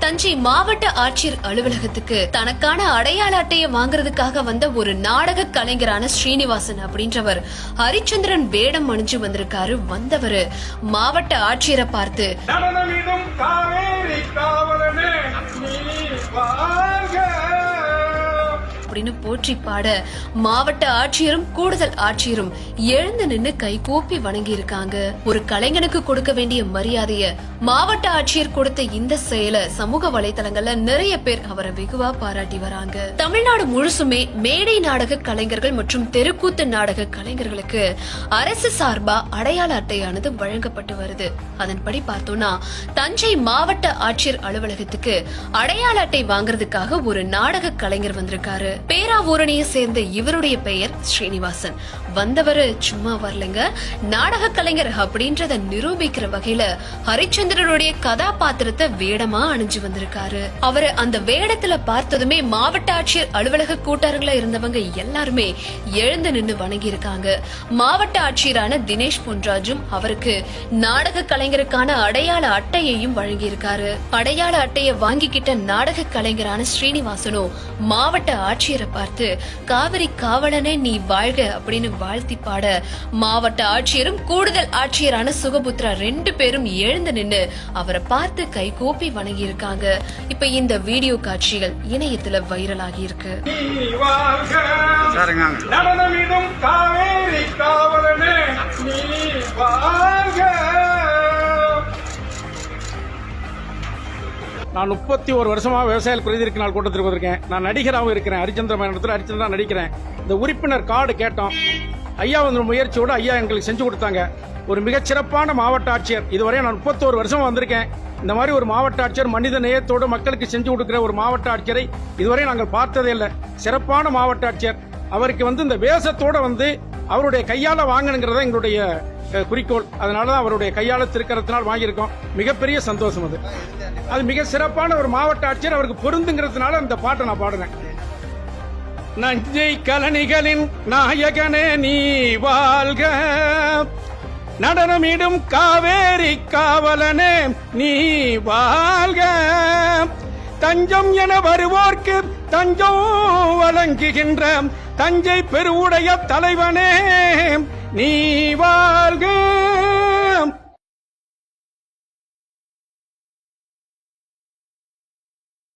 தஞ்சை மாவட்ட ஆட்சியர் அலுவலகத்துக்கு தனக்கான அடையாள அட்டையை வாங்குறதுக்காக வந்த ஒரு நாடக கலைஞரான ஸ்ரீனிவாசன் அப்படின்றவர் ஹரிச்சந்திரன் வேடம் அணிஞ்சு வந்திருக்காரு. வந்தவர் மாவட்ட ஆட்சியரை பார்த்து அப்படின்னு போற்றி பாட மாவட்ட ஆட்சியரும் கூடுதல் ஆட்சியரும் எழுந்து நின்னு கை கூப்பி வணங்கி இருக்காங்க. ஒரு கலைஞனுக்கு கொடுக்க வேண்டிய மரியாதைய மாவட்ட ஆட்சியர் கொடுத்த இந்த செயலை சமூக வலைதளங்கள்ல நிறைய பேர் அவரை வெகுவா பாராட்டி வராங்க. தமிழ்நாடு முழுசுமே மேடை நாடக கலைஞர்கள் மற்றும் தெருக்கூத்து நாடக கலைஞர்களுக்கு அரசு சார்பா அடையாள அட்டையானது வழங்கப்பட்டு வருது. அதன்படி பார்த்தோம்னா தஞ்சை மாவட்ட ஆட்சியர் அலுவலகத்துக்கு அடையாள அட்டை வாங்குறதுக்காக ஒரு நாடக கலைஞர் வந்திருக்காரு. பேராவூரணியை சேர்ந்த இவருடைய பெயர் ஸ்ரீனிவாசன். வந்தவரு சும்மா வரலங்க, நாடக கலைஞர் அப்படின்றத நிரூபிக்கிற வகையில ஹரிச்சந்திரனுடைய கதாபாத்திரத்தை வேடமா அணிஞ்சு வந்திருக்காரு. அவரு அந்த வேடத்துல பார்த்ததுமே மாவட்ட ஆட்சியர் அலுவலக கூட்டாளர்களா இருந்தவங்க எல்லாருமே எழுந்து நின்னு வணங்கி இருக்காங்க. மாவட்ட ஆட்சியரான தினேஷ் பொன்ராஜும் அவருக்கு நாடக கலைஞருக்கான அடையாள அட்டையையும் வழங்கி இருக்காரு. அடையாள அட்டையை வாங்கிக்கிட்ட நாடக கலைஞரான ஸ்ரீனிவாசனோ மாவட்ட ஆட்சியரை பார்த்து காவிரி காவலனே நீ வாழ்க அப்படின்னு வாழ்த்தி பாட மாவட்ட ஆட்சியரும் கூடுதல் ஆட்சியரான சுகபுத்ரா 2 பேரும் எழுந்து நின்னு அவரை பார்த்து கை கூப்பி வணங்கி இருக்காங்க. இப்ப இந்த வீடியோ காட்சிகள் இணையத்துல வைரல் ஆகி இருக்கு. நான் 31 வருஷமா விவசாயிகள் குறைதீர்க்கும் நாள் கூட்டத்திற்கு வந்திருக்கேன். நான் நடிகராகவும் இருக்கிறேன். ஹரிச்சந்திரன் நடிக்கிறேன். இந்த உறுப்பினர் கார்டு கேட்டோம். ஐயா வந்து முயற்சியோடு ஐயா எங்களுக்கு செஞ்சு கொடுத்தாங்க. ஒரு மிகச்சிறப்பான மாவட்ட ஆட்சியர். இதுவரை நான் 31 வருஷமா வந்திருக்கேன். இந்த மாதிரி ஒரு மாவட்ட ஆட்சியர் மனித நேயத்தோடு மக்களுக்கு செஞ்சு கொடுக்கிற ஒரு மாவட்ட ஆட்சியரை இதுவரை நாங்கள் பார்த்ததே இல்லை. சிறப்பான மாவட்ட ஆட்சியர். அவருக்கு இந்த வேஷத்தோட அவருடைய கையால வாங்கணுங்கிறத எங்களுடைய குறிக்கோள். அதனாலதான் அவருடைய கையால திருக்கரத்தினால் வாங்கியிருக்கோம். மிகப்பெரிய சந்தோஷம். அது மிக சிறப்பான ஒரு மாவட்ட ஆட்சியர். அவருக்கு பொருந்துங்கிறதுனால அந்த பாட்டை நான் பாடுறேன். நஞ்சை கலனிகளின் நாயகனே நீ வாழ்க, நடனமிடும் காவேரி காவலனே நீ வாழ்க, தஞ்சம் என வருவோர்க்கு தஞ்சம் வழங்குகின்ற தஞ்சை பெருவுடைய தலைவனே நீ வாழ்க.